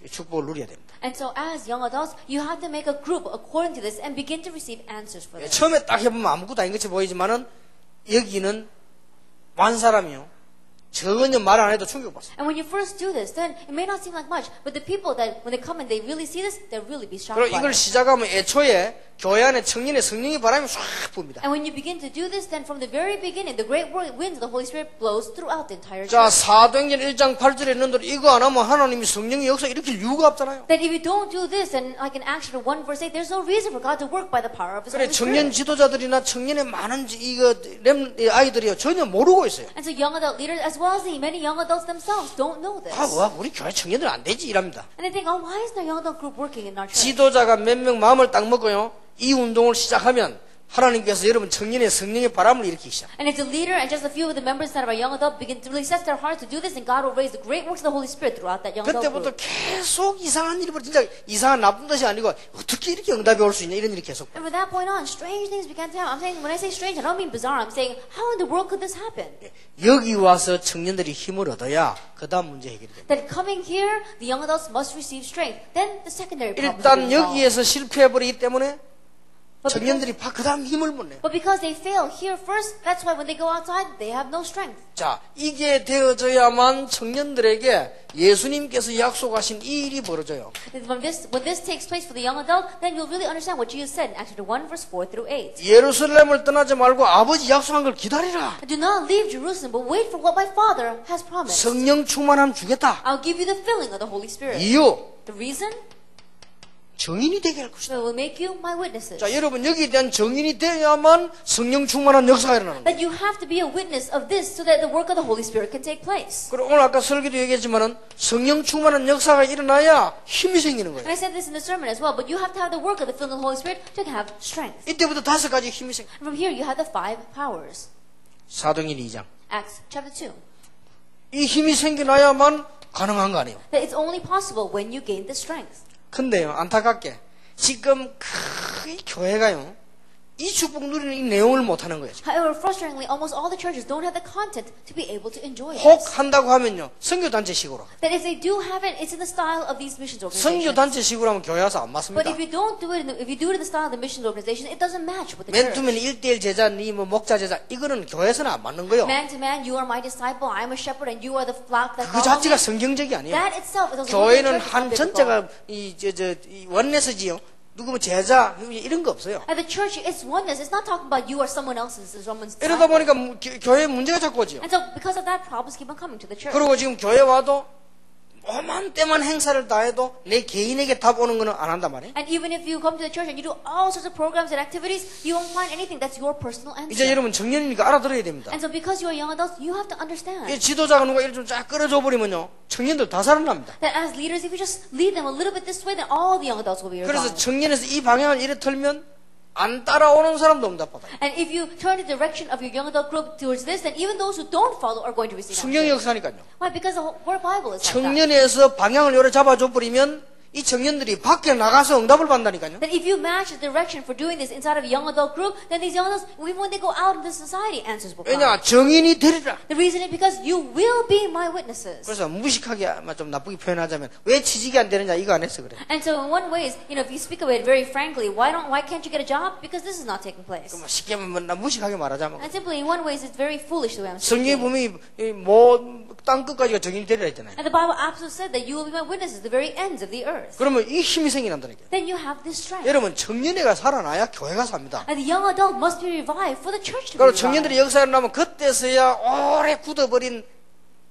축복을 누려야 됩니다. And so, as young adults, you have to make a group according to this and begin to receive answers for this. 처음에 딱 해보면 아무것도 아닌 것이 보이지만은 여기는 완 사람이요. 전혀 말 안 해도 충격받아요. And when you first do this, then it may not seem like much, but the people that when they come and they really see this, they'll really be shocked 그리고 by 이걸 it. 시작하면 애초에 교회 안에 청년의 성령의 바람이 쫙 붑니다. And when you begin to do this, then from the very beginning, the great wind of the Holy Spirit blows throughout the entire 자, church. 사도행전 1장 8절에 있는 대로 이거 안 하면 하나님이 성령의 역사 일으킬 이유가 없잖아요. That if you don't do this, and like in Acts 1 verse 8, there's no reason for God to work by the power of His 그래 Holy 청년 Spirit. 지도자들이나 청년의 많은 이거 아이들이요 전혀 모르고 있어요. And so young adult leaders, as well as the many young adults themselves, don't know this. 와, 우리 교회 청년들 안 되지 이랍니다. And they think, oh, why isn't our young adult group working in our church? 지도자가 몇 명 마음을 딱 먹고요. 이 운동을 시작하면 하나님께서 여러분 청년의 성령의 바람을 일으키기 시작. And if the leader and just a few of the members that are young adult begin to really set their hearts to do this, then God will raise the great works of the Holy Spirit throughout that young adult 그때부터 group. 계속 이상한 일이 벌어 진짜 이상한 나쁜 뜻이 아니고 어떻게 이렇게 응답이 올 수 있냐 이런 일이 계속. And from that point on, strange things began to happen. I'm saying, when I say strange, I don't mean bizarre. I'm saying, how in the world could this happen? 여기 와서 청년들이 힘을 얻어야 그다음 문제 해결이 됩니다. That coming here, the young adults must receive strength. Then the secondary problems will 일단 be resolved. 여기에서 실패해버리기 때문에 청년들이 그다음 힘을 못 내요. But because they fail here first, that's why when they go outside, they have no strength. 자, 이게 되어져야만 청년들에게 예수님께서 약속하신 이 일이 벌어져요. When this takes place for the young adult, then you'll really understand what Jesus said in Acts 1 verse 4 through 8. 예루살렘을 떠나지 말고 아버지 약속한 걸 기다리라. Do not leave Jerusalem, but wait for what my Father has promised. 성령 충만함 주겠다. I'll give you the filling of the Holy Spirit. 이유, The reason? 정인이 되게 할 것이다. It will make you my witnesses. 자, 여러분 여기에 대한 정인이 되어야만 성령 충만한 역사가 일어나는 거예요. That you have to be a witness of this so that the work of the Holy Spirit can take place. 그리고 오늘 아까 설교도 얘기했지만은 성령 충만한 역사가 일어나야 힘이 생기는 And 거예요. I said this in the sermon as well, but you have to have the work of the filling of the Holy Spirit to have strength. 이때부터 5가지 힘이 생겨. And from here you have the 5 powers. 사도행전 2장. Acts chapter 2. 이 힘이 생겨나야만 가능한 거 아니에요. That it's only possible when you gain the strength. 근데요, 안타깝게 지금 이 교회가요, 이 축복 누리는 이 내용을 못하는 거예요. However, frustratingly, almost all the churches don't have the content to be able to enjoy 혹 this. 한다고 하면요, 선교단체식으로. That if they do have it, it's in the style of these missions organizations. 선교단체식으로 하면 교회 와서 안 But 맞습니다. if you don't do it, if you do it in the style of the missions organization, it doesn't match with the church. 맨투맨 1대1 제자, 니 뭐 목자 제자, 이거는 교회에서는 안 맞는 거예요. Man to man, you are my disciple, I am a shepherd, and you are the flock that 그 follows 자체가 me. 성경적이 아니에요. That itself is also 교회는 한 전체가 이 원내서지요. 누구 뭐 제자 이런 거 없어요. At the church, it's oneness. It's not talking about you or someone else's, someone's 이러다 disciple. 보니까 교회에 문제가 자꾸 오죠. And so, because of that, problems keep on coming to the church. 그리고 지금 교회 와도 오만 때만 행사를 다 해도 내 개인에게 답 오는 거는 안 한단 말이에요. And even if you come to the church and you do all sorts of programs and activities, you won't find anything that's your personal 이제 answer. 여러분 청년이니까 알아들어야 됩니다. And so, because you are young adults, you have to understand 이 지도자가 누가 이를 좀 쫙 끌어줘 버리면요, 청년들 다 살아납니다. that as leaders, if you just lead them a little bit this way, then all the young adults will be 그래서 revived. 청년에서 이 방향을 이래 틀면 안 따라오는 사람도 응답받아요. And if you turn the direction of your young adult group towards this, then even those who don't follow are going to receive 성경의 answers. 역사니까요. Why? Because the whole Bible is like that. 청년에서 방향을 요래 잡아줘 버리면 이 청년들이 밖에 나가서 응답을 받는다니까요. That if you match the direction for doing this inside of a young adult group, then these young adults, even when they go out into society, answers will come. 왜냐, 정인이 되리라. The reason is because you will be my witnesses. 그래서 무식하게 아마 좀 나쁘게 표현하자면 왜 취직이 안 되느냐 이거 안 해서 그래. And so in one way is, if you speak of it very frankly, why can't you get a job? Because this is not taking place. 뭐 쉽게 하면 나 무식하게 말하자면 And simply in one way is it's very foolish the way I'm 성경에 speaking. 보면 뭐땅 끝까지가 정인이 되리라 했잖아요. And the Bible absolutely said that you will be my witnesses, the very ends of the earth. 그러면 이 힘이 생겨난다니까요. Then you have this strength. 여러분 청년회가 살아나야 교회가 삽니다. And the young adult must be revived for the church to be 그리고 revived. 청년들이 역사를 나면 그때서야 오래 굳어버린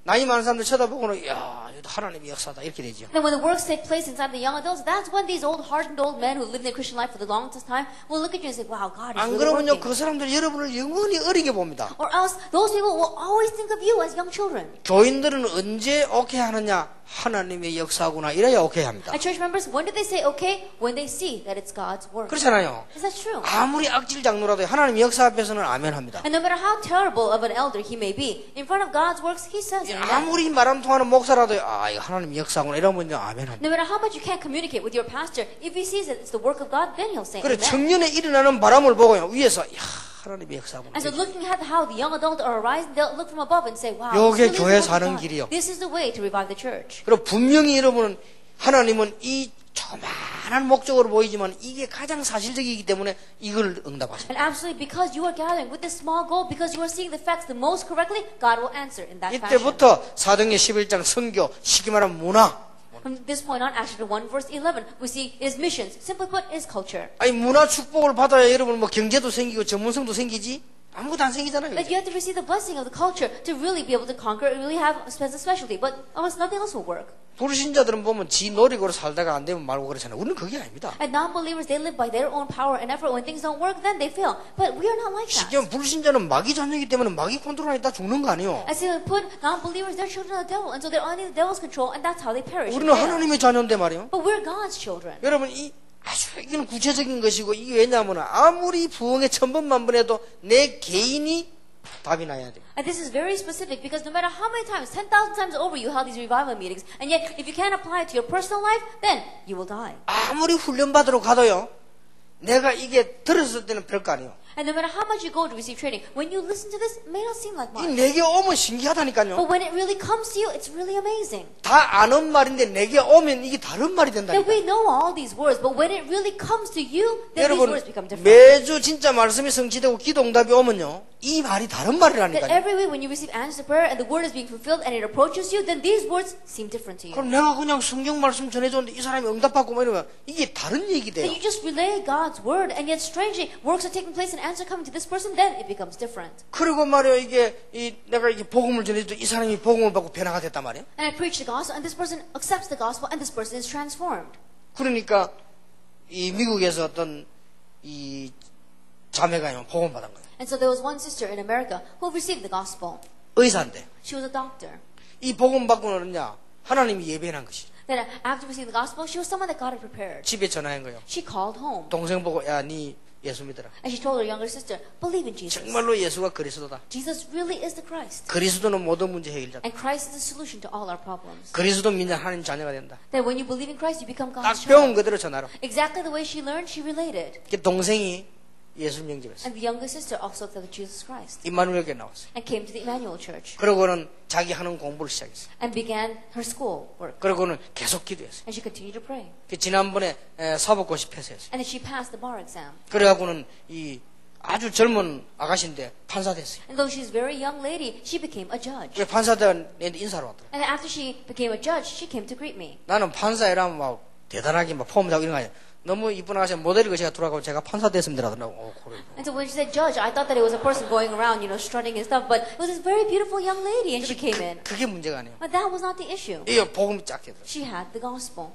나이 많은 사람들 쳐다보고는 야 하나님의 역사다 이렇게 되죠. Then when the works take place inside the young adults, that's when these old hardened old men who lived their Christian life for the longest time will look at you and say, wow, God is 안 really 그러면요 working. 그 사람들 여러분을 영원히 어리게 봅니다. Or else those people will always think of you as young children. 교인들은 언제 오케이 하느냐? 하나님의 역사구나 이래야 오케이 합니다. And church members, when do they say okay? When they see that it's God's work. 그렇잖아요. Is that true? 아무리 악질 장로라도 하나님의 역사 앞에서는 아멘 합니다. And no matter how terrible of an elder he may be, in front of God's works, he says amen. 아무리 말 안 통하는 목사라도 아 이거 하나님의 역사구나 이러면 아멘 합니다. No matter how much you can't communicate with your pastor, if he sees that it's the work of God, then he'll say 그래 amen. 청년에 일어나는 바람을 보고요 위에서 야 하나님의 역사구나. And so looking at how the young adults are arising, they'll look from above and say, wow, 요게 this 교회 is the work 사는 of God. 길이요. This is the way to revive the church. 그리고 분명히 여러분은 하나님은 이 조그만한 목적으로 보이지만 이게 가장 사실적이기 때문에 이걸 응답하십니다. And absolutely, because you are gathering with this small goal, because you are seeing the facts the most correctly, God will answer in that fashion. 이때부터 사도행전 11장 선교 쉽게 말하면 문화 From this point on, Acts 1 verse 11, we see is missions. Simply put, is culture. 아니 문화 축복을 받아야 여러분 뭐 경제도 생기고 전문성도 생기지 아무것도 안 생기잖아요. Like you have to receive the blessing of the culture to really be able to conquer, really have a specialty. But almost nothing else will work. 불신자들은 보면 지 노력으로 살다가 안 되면 말고 그러잖아요. 우리는 그게 아닙니다. And non-believers, they live by their own power and effort. When things don't work, then they fail. But we are not like 쉽게 that. 말하면 불신자는 마귀 자녀이기 때문에 마귀 컨트롤 안에 다 죽는 거 아니에요. I say, put non-believers, they're children of the devil, and so they're under the devil's control, and that's how they perish. and 우리는 fail. 하나님의 자녀인데 말이에요. But we're God's children. 여러분 이 아주 이건 구체적인 것이고 이게 왜냐하면 아무리 부흥의 천번만번해도 내 개인이 답이 나야 돼요. And this is very specific because no matter how many times, 10,000 times over, you held these revival meetings, and yet if you can't apply it to your personal life, then you will die. 아무리 훈련 받으러 가도요. 내가 이게 들었을 때는 별거 아니에요. And no matter how much you go to receive training, when you listen to this, it may not seem like 이 much. 내게 오면 신기하다니까요. But when it really comes to you, it's really amazing. 다 아는 말인데 내게 오면 이게 다른 말이 That 된다니까. we know all these words, but when it really comes to you, then these 여러분 words become different. 매주 진짜 말씀이 성취되고 기도 응답이 오면요. 이 말이 다른 That 말이라니까요. every week when you receive answers to prayer and the word is being fulfilled and it approaches you, then these words seem different to you. 그럼 내가 그냥 성경 말씀 전해줬는데 이 사람이 응답받고 뭐 이러면 이게 다른 얘기 돼요. That you just relay God's word, and yet strangely, works are taking place and answer coming to this person, then it becomes different. 그리고 말이에요 이게 내가 이게 복음을 전해줘도 이 사람이 복음을 받고 변화가 됐단 말이에요. And I preach the gospel, and this person accepts the gospel, and this person is transformed. 그러니까 이 미국에서 어떤 이 자매가요 복음 받은 거예요. And so there was one sister in America who received the gospel. 의사인데 She was a doctor. 이 복음 받고는요 하나님이 예배한 것이. Then after receiving the gospel, she was someone that God had prepared. 집에 전화한 거예요. She called home. 동생 보고 야 니 예수 믿어라. And she told her younger sister, believe in Jesus. 정말로 예수가 그리스도다. Jesus really is the Christ. 그리스도는 모든 문제 해결자다. And Christ is the solution to all our problems. 그리스도 믿는 하나님 자녀가 된다. That when you believe in Christ, you become 딱 God's 배운 child. 그대로 전하라. Exactly the way she learned, she related. 그 동생이 예수 영접했어. And the younger sister also accepted Jesus Christ 임마누엘교회 나왔어. and came to the Emmanuel Church 그러고는 자기 하는 공부를 시작했어. and began her school work. 그러고는 계속 기도했어. And she continued to pray. 그 지난번에 사법고시 패스했어. And then she passed the bar exam. 그래갖고는 이 아주 젊은 아가씨인데 판사 됐어요. And though she's a very young lady, she became a judge. 그 판사들 내한테 인사를 왔더라. And after she became a judge, she came to greet me. 나는 판사이라면 막 대단하게 막 폼하고 이런 거 아니야. 너무 이쁜 아가씨 모델이고 제가 돌아가고 제가 판사 됐습니다. 그래. And so when she said judge, I thought that it was a person going around, strutting and stuff, but it was this very beautiful young lady, and she came in. 그게 문제가 아니에요. But that was not the issue. 이 복음이 쫙 되더라. She had the gospel.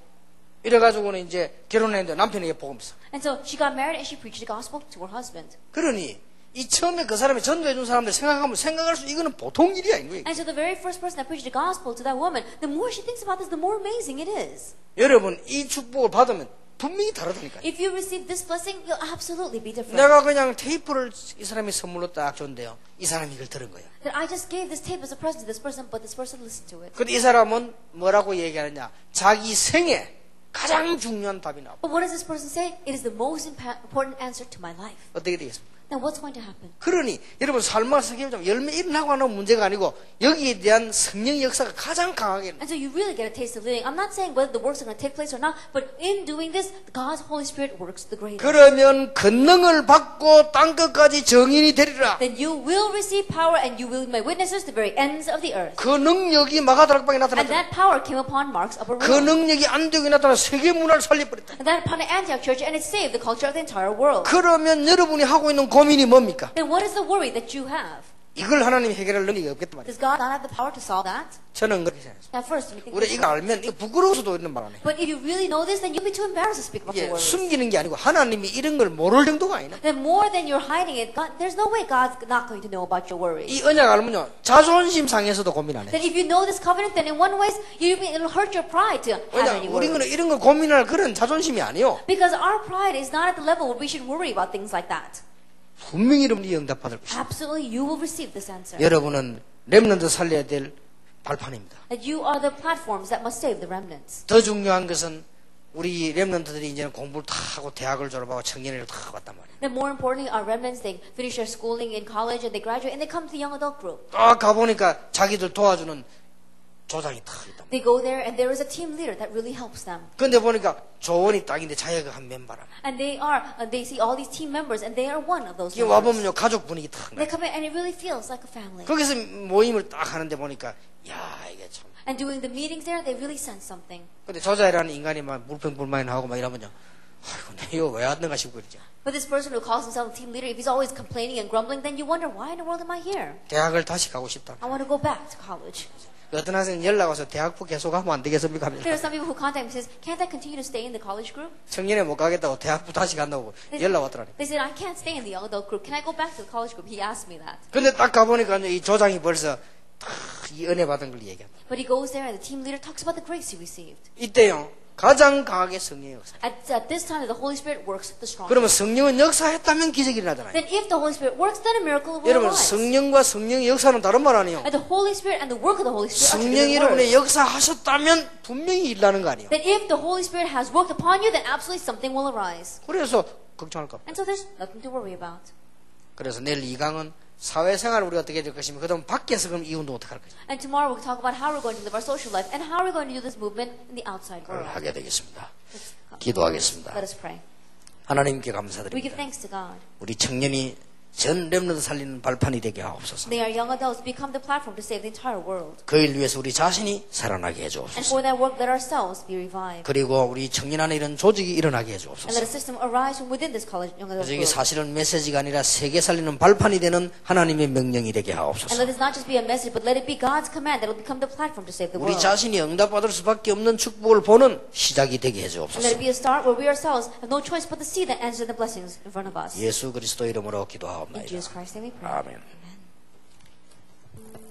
이래가지고는 이제 결혼했는데 남편에게 복음 있어. And so she got married and she preached the gospel to her husband. 그러니 이 처음에 그 사람이 전도해준 사람들 생각할 수 이거는 보통 일이 아닌 거예요. And so the very first person that preached the gospel to that woman, the more she thinks about this, the more amazing it is. 여러분 이 축복을 받으면 분명히 다르다니까요. If you receive this blessing, you'll absolutely be different. 내가 그냥 테이프를 이 사람이 선물로 딱 줬는데요. 이 사람이 이걸 들은 거예요. That I just gave this tape as a present to this person, but this person listened to it. 근데 이 사람은 뭐라고 얘기하느냐. 자기 생에 가장 중요한 답이 나와. But what does this person say? It is the most important answer to my life. 어떻게 되겠습니까? Then what's going to happen? 그러니 여러분 삶과 성경이 열매 일어나고 하는 문제가 아니고 여기에 대한 성령의 역사가 가장 강하게 And so you really get a taste of living. I'm not saying whether the works are going to take place or not, but in doing this, God's Holy Spirit works the greatest. 그러면 권능을 받고 땅끝까지 정인이 되리라. Then you will receive power and you will be my witnesses to the very ends of the earth. 그 능력이 마가다락방에 And 나타났다. that power came upon Mark's upper 그 room. 능력이 안디옥에 나타나 세계 문화를 살려버렸다. And that upon the Antioch church, and it saved the culture of the entire world. 그러면 여러분이 하고 있는 고민이 뭡니까? Then what is the worry that you have? 이걸 하나님이 해결할 능력이 없겠단 말이에요. Does God not have the power to solve that? 저는 그렇게 생각해요. At first, you may think 우리 this. 이거 알면 이거 부끄러워서도 이런 말 안 해요. But if you really know this, then you'll be too embarrassed to speak about 이게 your worries. 숨기는 게 아니고 하나님이 이런 걸 모를 정도가 아니라 Then more than you're hiding it, God, there's no way God's not going to know about your worries. 이 언약 알면요 자존심 상해서도 고민 안 해요. Then if you know this covenant, then in one way, it'll hurt your pride to have 왜냐 any 우리는 worries. 이런 거 고민할 그런 자존심이 아니요. Because our pride is not at the level where we should worry about things like that. 분명히 여러분이 응답받을 것입니다. Absolutely, you will receive this answer. 여러분은 렘넌트 살려야 될 발판입니다. That you are the platforms that must save the remnants. 더 중요한 것은 우리 렘넌트들이 이제는 공부를 다 하고 대학을 졸업하고 청년회를 다 왔단 말이에요. Then more importantly, our remnants, they finish their schooling in college and they graduate and they come to the young adult group. 딱 가보니까 자기들 도와주는 조장이 딱 있단 말이에요. They go there and there is a team leader that really helps them. 근데 보니까 조원이 딱인데 자기가 한 멤버라. And they see all these team members and they are one of those 이게 members. 와보면요 가족 분위기 딱 They 나. come in and it really feels like a family. 거기서 모임을 딱 하는데 보니까 야 이게 참. And doing the meetings there, they really sense something. 근데 조자이라는 인간이 막 물평불만하고 막 이러면요. 아이고 내 이거 왜 왔는가 싶고 그러죠. But this person who calls himself a team leader, if he's always complaining and grumbling, then you wonder, why in the world am I here? 대학을 다시 가고 싶다. I want to go back to college. 어떤 학생 연락 와서 대학부 계속 하면 안 되겠습니까? There are some people who contact me and says, can't I continue to stay in the college group? 청년회 못 가겠다고 대학부 다시 간다고 연락 왔더라니. They said, I can't stay in the young adult group. Can I go back to the college group? He asked me that. 근데 딱 가보니까 이 조장이 벌써 이 은혜 받은 걸 얘기합니다. But he goes there and the team leader talks about the grace he received. 이때요 가장 강하게 성령의 역사. At this time, the Holy Spirit works the 그러면 strongest. 성령은 역사했다면 기적이 일어나잖아요. Then if the Holy Spirit works, then a miracle will 여러분 arise. 성령과 성령의 역사는 다른 말 아니에요. And the Holy Spirit and the work of the Holy Spirit are two 성령이 different 여러분의 words. 역사하셨다면 분명히 일어나는 거 아니에요. That if the Holy Spirit has worked upon you, then absolutely something will arise. 그래서 걱정할 거 없다. And so there's nothing to worry about. 그래서 내일 2강은 사회생활을 우리가 어떻게 될 것이며 그다음 밖에서 그럼 이 운동 어떻게 할 것이냐 And tomorrow we'll talk about how we're going to live our social life and how we're going to do this movement in the outside 그걸 world. 하게 되겠습니다. Let's 기도하겠습니다. Let us pray. 하나님께 We give 감사드립니다. thanks to God. 우리 청년이 전 렘넌트 살리는 발판이 되게 하옵소서. They are young adults who become the platform to save the entire world. 그 일 위해서 우리 자신이 살아나게 And 해주옵소서. for that work, let ourselves be revived. 그리고 우리 청년 안에 이런 조직이 일어나게 And let 해주옵소서. a system arise from within this college young adult 그래서 이게 group. 사실은 메시지가 아니라 세계 살리는 발판이 되는 하나님의 명령이 되게 And 하옵소서. let this not just be a message, but let it be God's command that will become the platform to save the 우리 world. 자신이 응답받을 수밖에 없는 축복을 보는 시작이 되게 And let 해주옵소서. it be a start where we ourselves have no choice but to see the answer the blessings in front of us. 예수 그리스도 이름으로 In 기도하옵나이다. Jesus Christ's name we pray. 아멘. Amen.